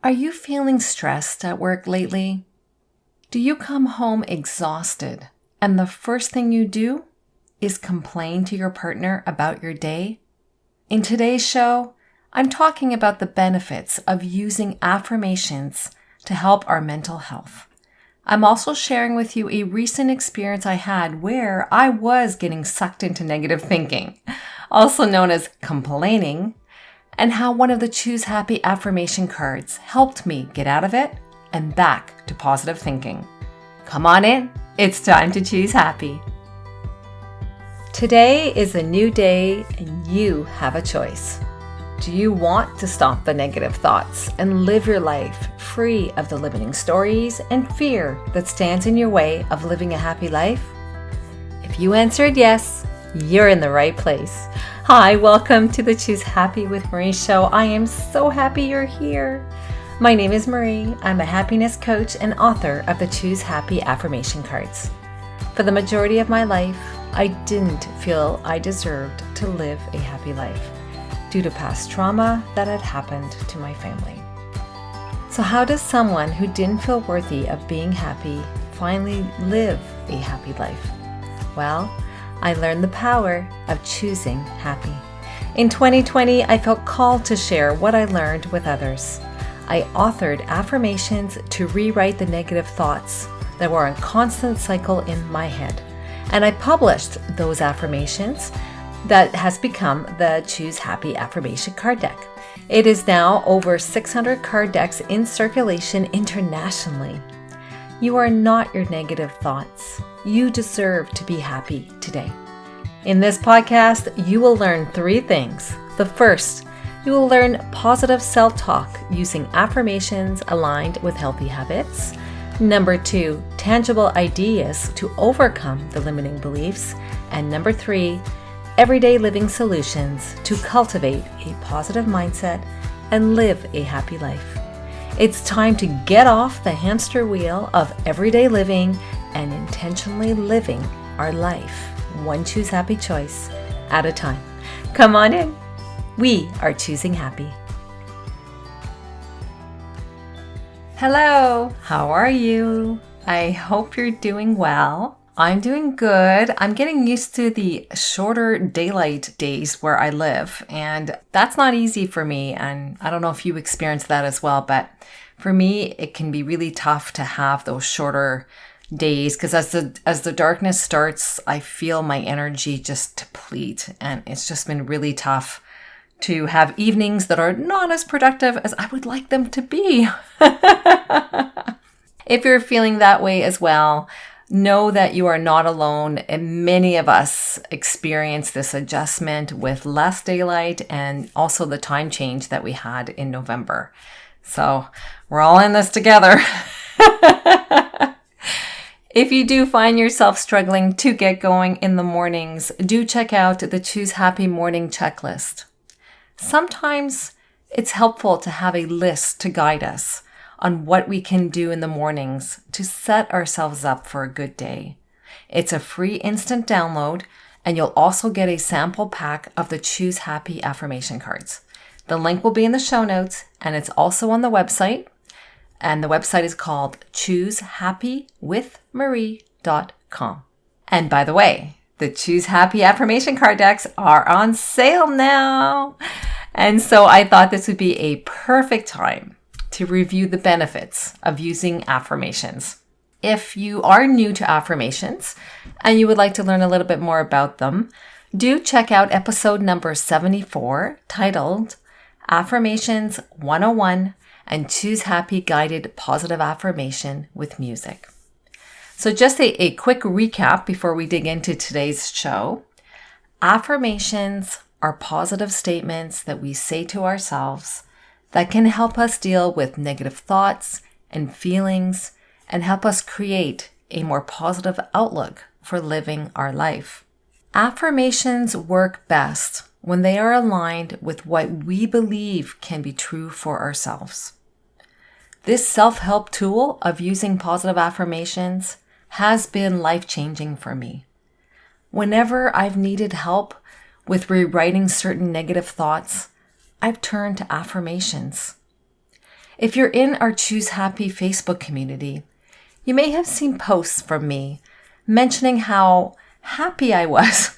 Are you feeling stressed at work lately? Do you come home exhausted and the first thing you do is complain to your partner about your day? In today's show, I'm talking about the benefits of using affirmations to help our mental health. I'm also sharing with you a recent experience I had where I was getting sucked into negative thinking, also known as complaining, and how one of the Choose Happy affirmation cards helped me get out of it and back to positive thinking. Come on in, it's time to choose happy. Today is a new day and you have a choice. Do you want to stop the negative thoughts and live your life free of the limiting stories and fear that stands in your way of living a happy life? If you answered yes, you're in the right place. Hi, welcome to the Choose Happy with Marie show. I am so happy you're here. My name is Marie. I'm a happiness coach and author of the Choose Happy affirmation cards. For the majority of my life, I didn't feel I deserved to live a happy life due to past trauma that had happened to my family. So how does someone who didn't feel worthy of being happy finally live a happy life? Well, I learned the power of choosing happy. In 2020, I felt called to share what I learned with others. I authored affirmations to rewrite the negative thoughts that were a constant cycle in my head. And I published those affirmations that has become the Choose Happy affirmation card deck. It is now over 600 card decks in circulation internationally. You are not your negative thoughts. You deserve to be happy today. In this podcast, you will learn 3 things. The first, you will learn positive self-talk using affirmations aligned with healthy habits. Number 2, tangible ideas to overcome the limiting beliefs. And number 3, everyday living solutions to cultivate a positive mindset and live a happy life. It's time to get off the hamster wheel of everyday living and intentionally living our life, one Choose Happy choice at a time. Come on in. We are choosing happy. Hello, how are you? I hope you're doing well. I'm doing good. I'm getting used to the shorter daylight days where I live, and that's not easy for me. And I don't know if you experience that as well, but for me, it can be really tough to have those shorter days because as the darkness starts, I feel my energy just deplete, and it's just been really tough to have evenings that are not as productive as I would like them to be. If you're feeling that way as well, know that you are not alone, and many of us experience this adjustment with less daylight and also the time change that we had in November. So we're all in this together. If you do find yourself struggling to get going in the mornings, do check out the Choose Happy Morning Checklist. Sometimes it's helpful to have a list to guide us on what we can do in the mornings to set ourselves up for a good day. It's a free instant download, and you'll also get a sample pack of the Choose Happy affirmation cards. The link will be in the show notes, and it's also on the website. And the website is called choosehappywithmarie.com. And by the way, the Choose Happy affirmation card decks are on sale now. And so I thought this would be a perfect time to review the benefits of using affirmations. If you are new to affirmations and you would like to learn a little bit more about them, do check out episode number 74 titled Affirmations 101 and Choose Happy Guided Positive Affirmation with Music. So just a quick recap before we dig into today's show. Affirmations are positive statements that we say to ourselves that can help us deal with negative thoughts and feelings and help us create a more positive outlook for living our life. Affirmations work best when they are aligned with what we believe can be true for ourselves. This self-help tool of using positive affirmations has been life-changing for me. Whenever I've needed help with rewriting certain negative thoughts, I've turned to affirmations. If you're in our Choose Happy Facebook community, you may have seen posts from me mentioning how happy I was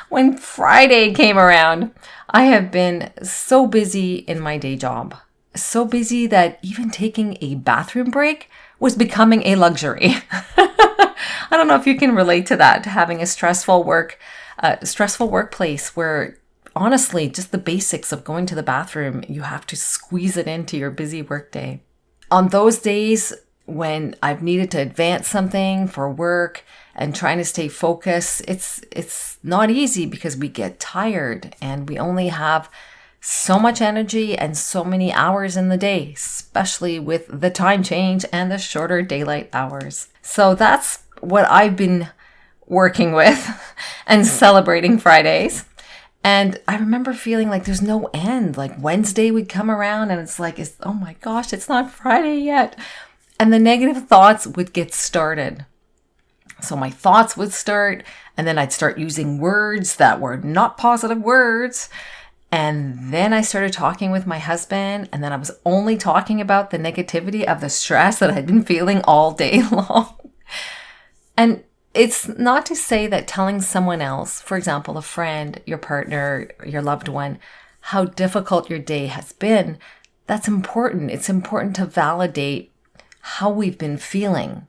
when Friday came around. I have been so busy in my day job, so busy that even taking a bathroom break was becoming a luxury. I don't know if you can relate to that, to having a stressful workplace where honestly, just the basics of going to the bathroom, you have to squeeze it into your busy workday. On those days when I've needed to advance something for work and trying to stay focused, it's not easy because we get tired and we only have so much energy and so many hours in the day, especially with the time change and the shorter daylight hours. So that's what I've been working with and celebrating Fridays. And I remember feeling like there's no end. Like Wednesday would come around and it's like, oh my gosh, it's not Friday yet. And the negative thoughts would get started. So my thoughts would start, and then I'd start using words that were not positive words. And then I started talking with my husband, and then I was only talking about the negativity of the stress that I'd been feeling all day long. And it's not to say that telling someone else, for example, a friend, your partner, your loved one, how difficult your day has been, that's important. It's important to validate how we've been feeling.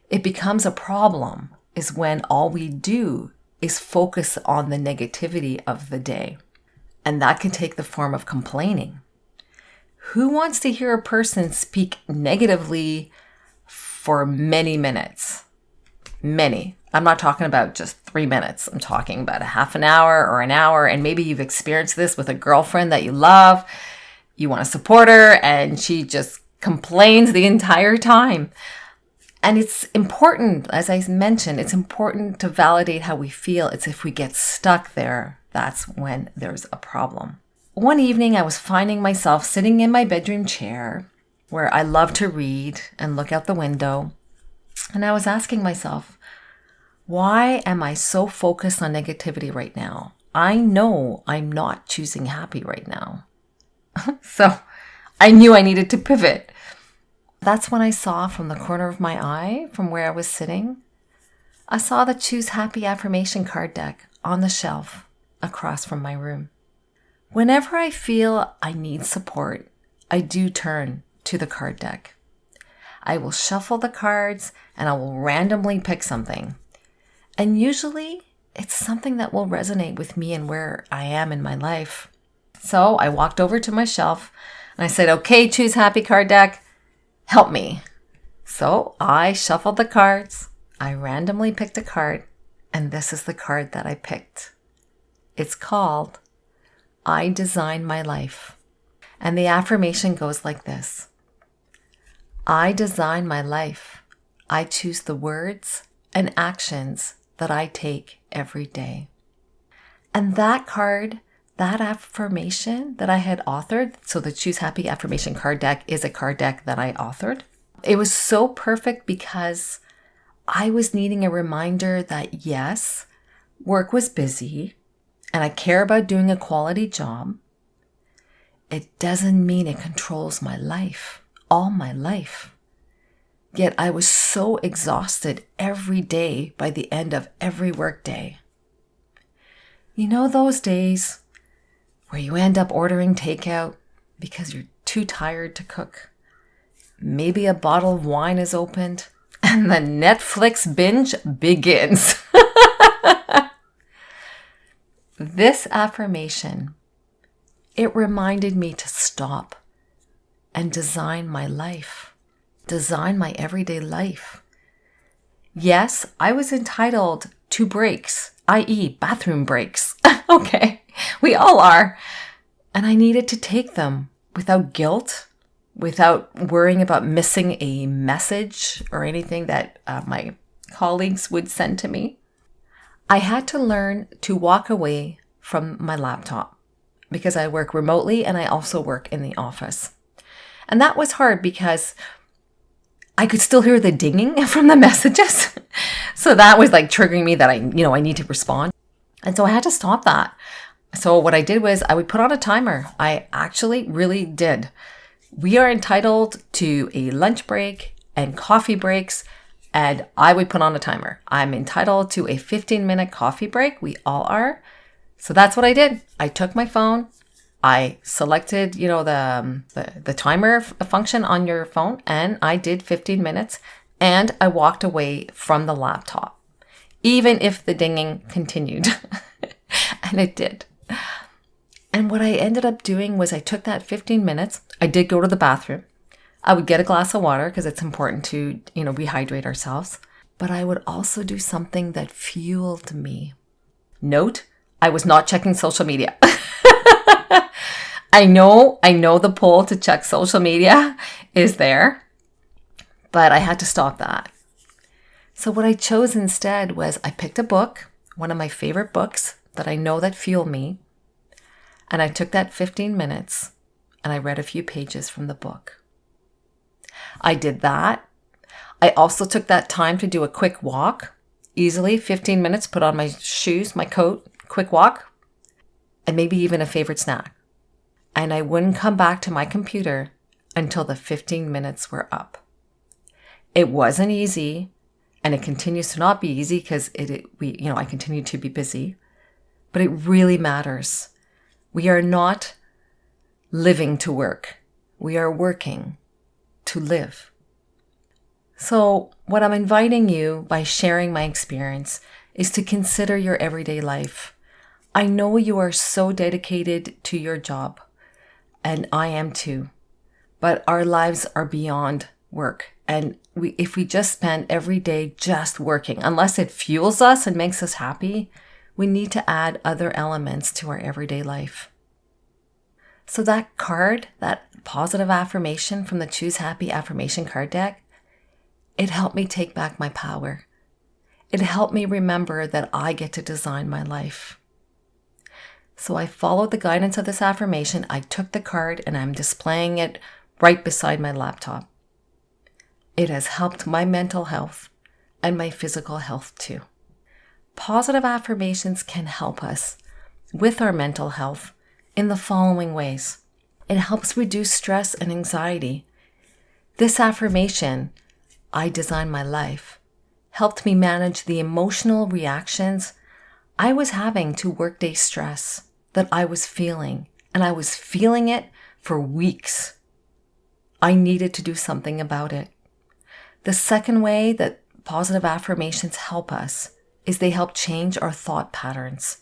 It becomes a problem is when all we do is focus on the negativity of the day. And that can take the form of complaining. Who wants to hear a person speak negatively for many minutes? Many. I'm not talking about just 3 minutes. I'm talking about a half an hour or an hour. And maybe you've experienced this with a girlfriend that you love. You want to support her and she just complains the entire time. And it's important, as I mentioned, it's important to validate how we feel. It's if we get stuck there, that's when there's a problem. One evening, I was finding myself sitting in my bedroom chair where I love to read and look out the window. And I was asking myself, why am I so focused on negativity right now? I know I'm not choosing happy right now. So I knew I needed to pivot. That's when I saw from the corner of my eye, from where I was sitting, I saw the Choose Happy affirmation card deck on the shelf across from my room. Whenever I feel I need support, I do turn to the card deck. I will shuffle the cards and I will randomly pick something. And usually it's something that will resonate with me and where I am in my life. So I walked over to my shelf and I said, okay, Choose Happy card deck, help me. So I shuffled the cards. I randomly picked a card, and this is the card that I picked. It's called I Design My Life. And the affirmation goes like this. I design my life. I choose the words and actions that I take every day. And that card, that affirmation that I had authored, so the Choose Happy affirmation card deck is a card deck that I authored. It was so perfect because I was needing a reminder that yes, work was busy and I care about doing a quality job. It doesn't mean it controls my life, all my life. Yet I was so exhausted every day by the end of every work day. You know those days where you end up ordering takeout because you're too tired to cook? Maybe a bottle of wine is opened and the Netflix binge begins. This affirmation, it reminded me to stop and design my life, design my everyday life. Yes, I was entitled to breaks, i.e. bathroom breaks. Okay, we all are. And I needed to take them without guilt, without worrying about missing a message or anything that my colleagues would send to me. I had to learn to walk away from my laptop because I work remotely and I also work in the office. And that was hard because I could still hear the dinging from the messages. So that was like triggering me that I need to respond. And so I had to stop that. So what I did was I would put on a timer. I actually really did. We are entitled to a lunch break and coffee breaks, and I would put on a timer. I'm entitled to a 15-minute coffee break. We all are. So that's what I did. I took my phone. I selected, the timer function on your phone, and I did 15 minutes, and I walked away from the laptop, even if the dinging continued. And it did. And what I ended up doing was I took that 15 minutes. I did go to the bathroom. I would get a glass of water because it's important to, rehydrate ourselves. But I would also do something that fueled me. Note, I was not checking social media. I know the pull to check social media is there, but I had to stop that. So what I chose instead was I picked a book, one of my favorite books that I know that fuel me, and I took that 15 minutes and I read a few pages from the book. I did that. I also took that time to do a quick walk, easily 15 minutes, put on my shoes, my coat, quick walk, and maybe even a favorite snack. And I wouldn't come back to my computer until the 15 minutes were up. It wasn't easy, and it continues to not be easy because I continue to be busy, but it really matters. We are not living to work. We are working to live. So what I'm inviting you by sharing my experience is to consider your everyday life. I know you are so dedicated to your job, and I am too, but our lives are beyond work. And if we just spend every day just working, unless it fuels us and makes us happy, we need to add other elements to our everyday life. So that card, that positive affirmation from the Choose Happy affirmation card deck, it helped me take back my power. It helped me remember that I get to design my life. So I followed the guidance of this affirmation. I took the card and I'm displaying it right beside my laptop. It has helped my mental health and my physical health too. Positive affirmations can help us with our mental health in the following ways. It helps reduce stress and anxiety. This affirmation, I design my life, helped me manage the emotional reactions I was having to workday stress that I was feeling, and I was feeling it for weeks. I needed to do something about it. The second way that positive affirmations help us is they help change our thought patterns.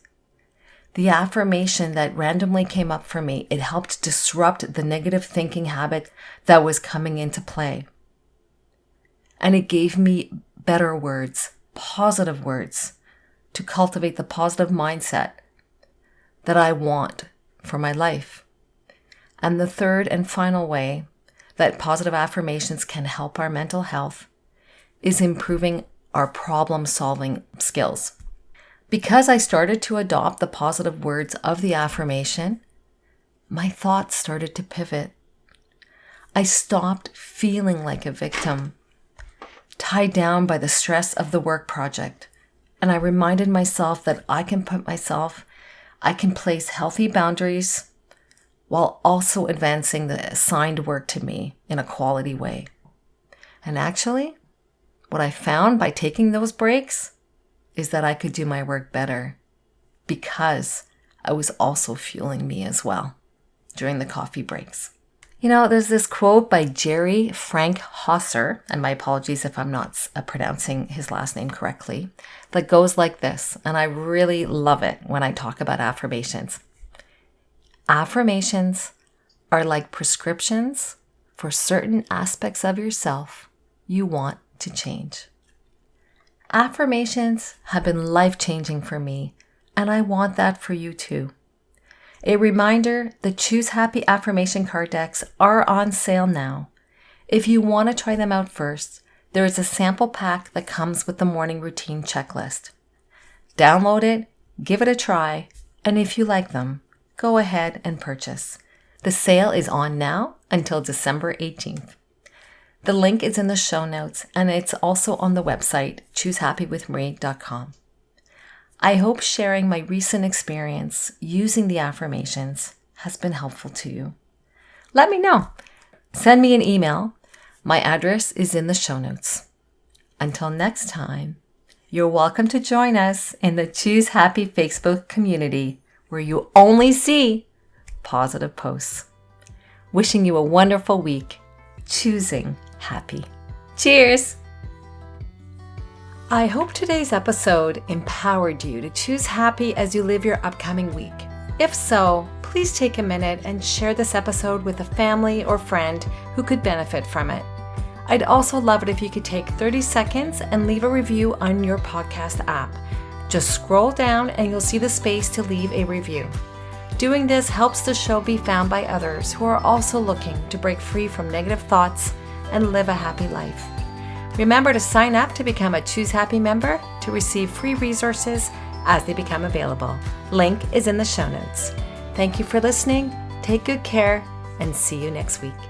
The affirmation that randomly came up for me, it helped disrupt the negative thinking habit that was coming into play. And it gave me better words, positive words, to cultivate the positive mindset that I want for my life. And the third and final way that positive affirmations can help our mental health is improving our problem-solving skills. Because I started to adopt the positive words of the affirmation, my thoughts started to pivot. I stopped feeling like a victim, tied down by the stress of the work project. And I reminded myself that I can place healthy boundaries while also advancing the assigned work to me in a quality way. And actually, what I found by taking those breaks is that I could do my work better because I was also fueling me as well during the coffee breaks. There's this quote by Jerry Frankhauser, and my apologies if I'm not pronouncing his last name correctly, that goes like this, and I really love it when I talk about affirmations. Affirmations are like prescriptions for certain aspects of yourself you want to change. Affirmations have been life-changing for me, and I want that for you too. A reminder, the Choose Happy affirmation card decks are on sale now. If you want to try them out first, there is a sample pack that comes with the morning routine checklist. Download it, give it a try, and if you like them, go ahead and purchase. The sale is on now until December 18th. The link is in the show notes, and it's also on the website, choosehappywithmarie.com. I hope sharing my recent experience using the affirmations has been helpful to you. Let me know. send me an email. My address is in the show notes. Until next time, you're welcome to join us in the Choose Happy Facebook community, where you only see positive posts. Wishing you a wonderful week, choosing happy. Cheers! I hope today's episode empowered you to choose happy as you live your upcoming week. If so, please take a minute and share this episode with a family or friend who could benefit from it. I'd also love it if you could take 30 seconds and leave a review on your podcast app. Just scroll down and you'll see the space to leave a review. Doing this helps the show be found by others who are also looking to break free from negative thoughts and live a happy life. Remember to sign up to become a Choose Happy member to receive free resources as they become available. Link is in the show notes. Thank you for listening. Take good care and see you next week.